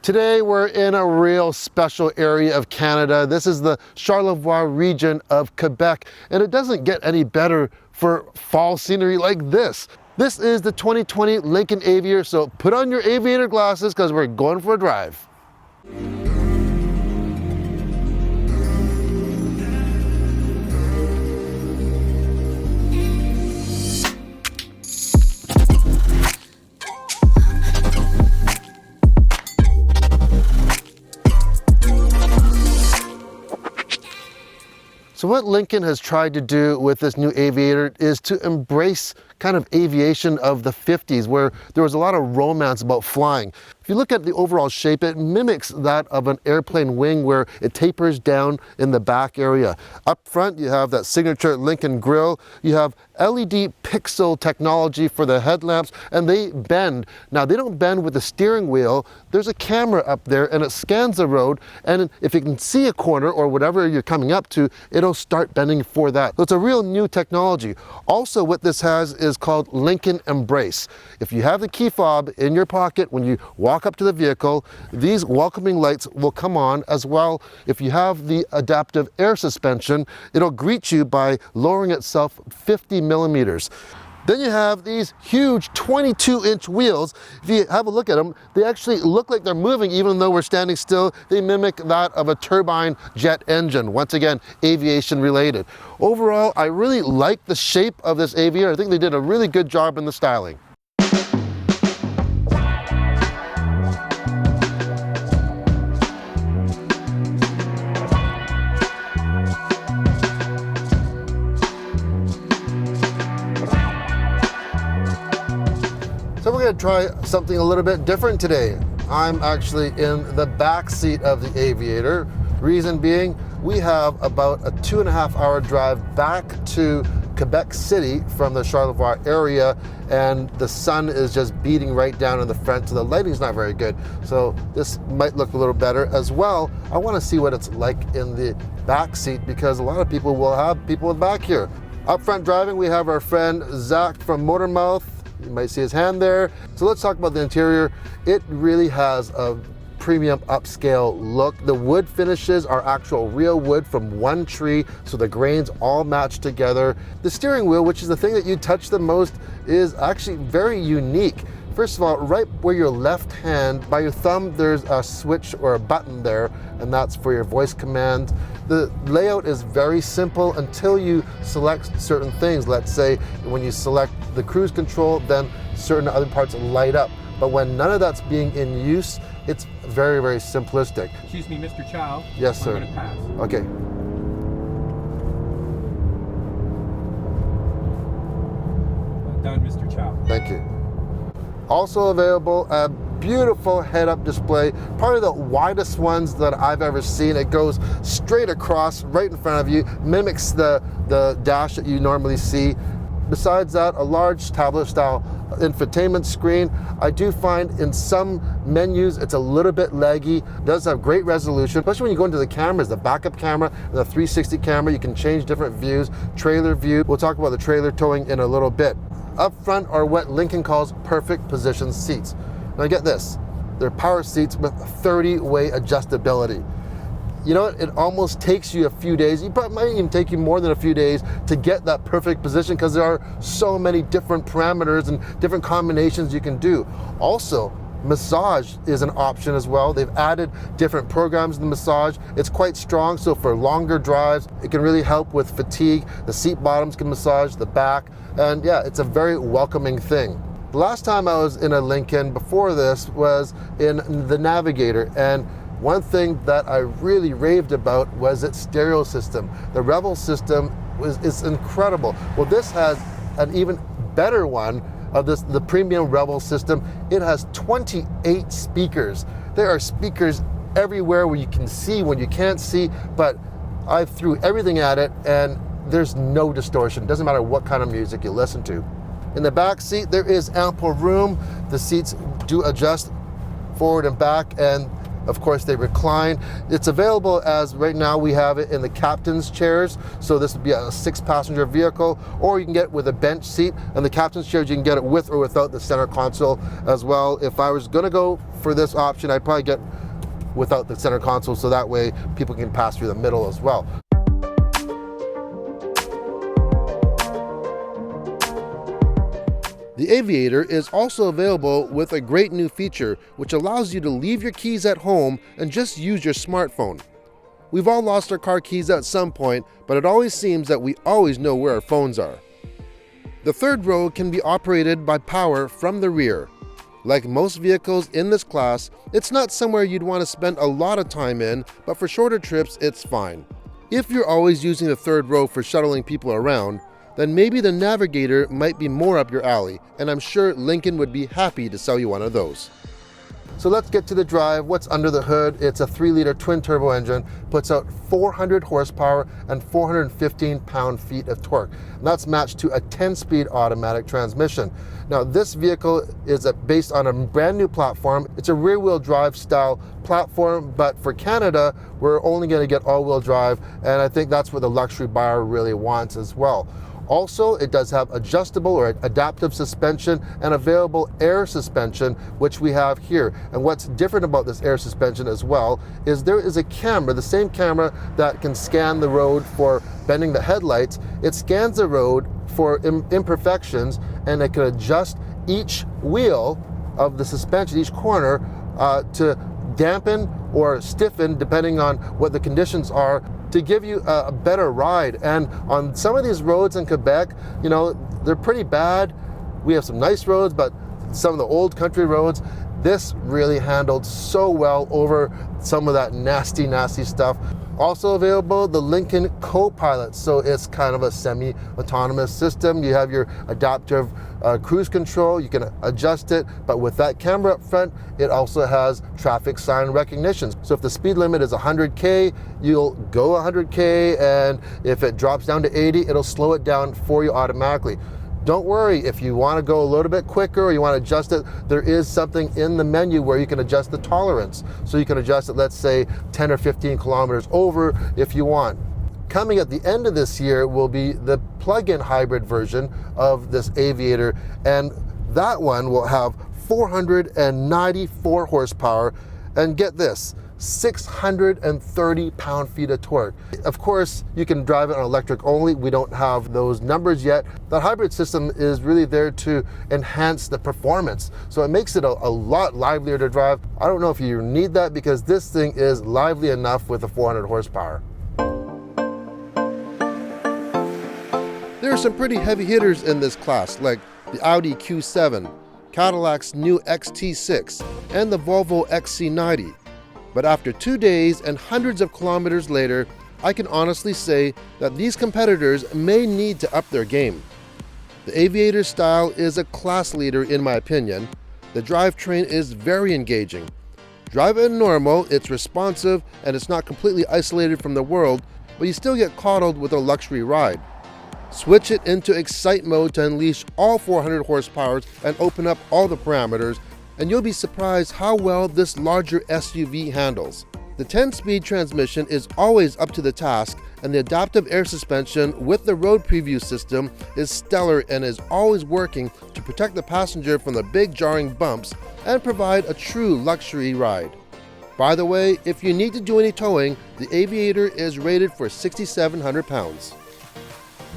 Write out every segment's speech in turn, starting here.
Today we're in a real special area of Canada. This is the Charlevoix region of Quebec, and it doesn't get any better for fall scenery like this. This is the 2020 Lincoln Aviator, so put on your aviator glasses because we're going for a drive. So what Lincoln has tried to do with this new Aviator is to embrace kind of aviation of the 50s, where there was a lot of romance about flying. If you look at the overall shape, it mimics that of an airplane wing where it tapers down in the back area. Up front, you have that signature Lincoln grille. You have LED pixel technology for the headlamps, and they bend. Now, they don't bend with the steering wheel. There's a camera up there, and it scans the road, and if you can see a corner or whatever you're coming up to, it'll start bending for that. So it's a real new technology. Also, what this has is called Lincoln Embrace. If you have the key fob in your pocket when you walk up to the vehicle, these welcoming lights will come on as well. If you have the adaptive air suspension, it'll greet you by lowering itself 50 millimeters. Then you have these huge 22-inch wheels. If you have a look at them, they actually look like they're moving even though we're standing still. They mimic that of a turbine jet engine. Once again, aviation related. Overall, I really like the shape of this Aviator. I think they did a really good job in the styling. So we're going to try something a little bit different today. I'm actually in the back seat of the Aviator. Reason being, we have about a 2.5-hour drive back to Quebec City from the Charlevoix area, and the sun is just beating right down in the front, so the lighting's not very good. So this might look a little better as well. I want to see what it's like in the back seat because a lot of people will have people with back here. Up front driving, we have our friend Zach from Motormouth. You might see his hand there. So let's talk about the interior. It really has a premium upscale look. The wood finishes are actual real wood from one tree, so the grains all match together. The steering wheel, which is the thing that you touch the most, is actually very unique. First of all, right where your left hand, by your thumb, there's a switch or a button there, and that's for your voice command. The layout is very simple until you select certain things. Let's say when you select the cruise control, then certain other parts light up. But when none of that's being in use, it's very, very simplistic. Excuse me, Mr. Chow. Yes, sir. I'm going to pass. Okay. Done, Mr. Chow. Thank you. Also available, a beautiful head-up display, probably the widest ones that I've ever seen. It goes straight across, right in front of you, mimics the dash that you normally see. Besides that, a large tablet-style infotainment screen. I do find in some menus it's a little bit laggy. It does have great resolution, especially when you go into the cameras, the backup camera, the 360 camera. You can change different views, trailer view. We'll talk about the trailer towing in a little bit. Up front are what Lincoln calls perfect position seats. Now get this, they're power seats with 30-way adjustability. You know what, it almost takes you a few days, it might even take you more than a few days to get that perfect position because there are so many different parameters and different combinations you can do. Also, massage is an option as well. They've added different programs in the massage. It's quite strong, so for longer drives, it can really help with fatigue. The seat bottoms can massage the back, and yeah, it's a very welcoming thing. The last time I was in a Lincoln before this was in the Navigator, and one thing that I really raved about was its stereo system. The Rebel system is incredible. Well, this has an even better one of the premium Rebel system. It has 28 speakers. There are speakers everywhere where you can see when you can't see, but I threw everything at it and there's no distortion. Doesn't matter what kind of music you listen to. In the back seat, there is ample room. The seats do adjust forward and back, and Of course, they recline. It's available as right now we have it in the captain's chairs. So this would be a 6-passenger vehicle, or you can get it with a bench seat. And the captain's chairs, you can get it with or without the center console as well. If I was gonna go for this option, I'd probably get without the center console, so that way people can pass through the middle as well. The Aviator is also available with a great new feature which allows you to leave your keys at home and just use your smartphone. We've all lost our car keys at some point, but it always seems that we always know where our phones are. The third row can be operated by power from the rear. Like most vehicles in this class, it's not somewhere you'd want to spend a lot of time in, but for shorter trips, it's fine. If you're always using the third row for shuttling people around, then maybe the Navigator might be more up your alley, and I'm sure Lincoln would be happy to sell you one of those. So let's get to the drive. What's under the hood? It's a 3-liter twin-turbo engine, puts out 400 horsepower and 415 pound-feet of torque. And that's matched to a 10-speed automatic transmission. Now, this vehicle is based on a brand new platform. It's a rear-wheel drive style platform, but for Canada, we're only going to get all-wheel drive, and I think that's what the luxury buyer really wants as well. Also, it does have adjustable or adaptive suspension and available air suspension, which we have here. And what's different about this air suspension as well is there is a camera, the same camera that can scan the road for bending the headlights. It scans the road for imperfections, and it can adjust each wheel of the suspension, each corner, to dampen or stiffen depending on what the conditions are, to give you a better ride. And on some of these roads in Quebec, you know, they're pretty bad. We have some nice roads, but some of the old country roads, this really handled so well over some of that nasty, nasty stuff. Also available, the Lincoln Co-Pilot. So it's kind of a semi-autonomous system. You have your adaptive cruise control. You can adjust it, but with that camera up front, it also has traffic sign recognition. So if the speed limit is 100K, you'll go 100K, and if it drops down to 80, it'll slow it down for you automatically. Don't worry, if you want to go a little bit quicker or you want to adjust it, there is something in the menu where you can adjust the tolerance. So you can adjust it, let's say 10 or 15 kilometers over if you want. Coming at the end of this year will be the plug-in hybrid version of this Aviator, and that one will have 494 horsepower, and get this, 630 pound-feet of torque. Of course, you can drive it on electric only. We don't have those numbers yet. That hybrid system is really there to enhance the performance. So it makes it a lot livelier to drive. I don't know if you need that, because this thing is lively enough with the 400 horsepower. There are some pretty heavy hitters in this class, like the Audi Q7, Cadillac's new XT6, and the Volvo XC90. But after 2 days and hundreds of kilometers later, I can honestly say that these competitors may need to up their game. The Aviator style is a class leader in my opinion. The drivetrain is very engaging. Drive it in normal, it's responsive, and it's not completely isolated from the world, but you still get coddled with a luxury ride. Switch it into Excite mode to unleash all 400 horsepower and open up all the parameters, and you'll be surprised how well this larger SUV handles. The 10-speed transmission is always up to the task, and the adaptive air suspension with the road preview system is stellar and is always working to protect the passenger from the big jarring bumps and provide a true luxury ride. By the way, if you need to do any towing, the Aviator is rated for 6,700 pounds.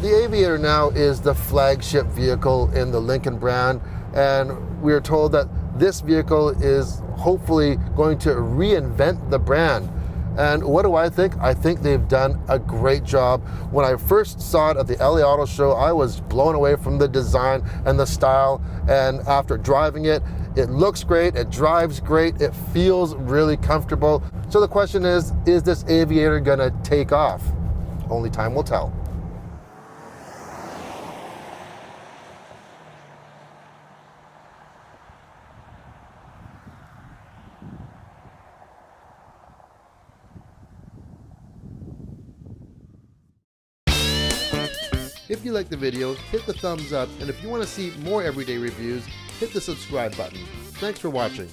The Aviator now is the flagship vehicle in the Lincoln brand, and we are told that this vehicle is hopefully going to reinvent the brand. And what do I think? I think they've done a great job. When I first saw it at the LA Auto Show, I was blown away from the design and the style. And after driving it, it looks great, it drives great, it feels really comfortable. So the question is this Aviator gonna take off? Only time will tell. If you liked the video, hit the thumbs up, and if you want to see more everyday reviews, hit the subscribe button. Thanks for watching.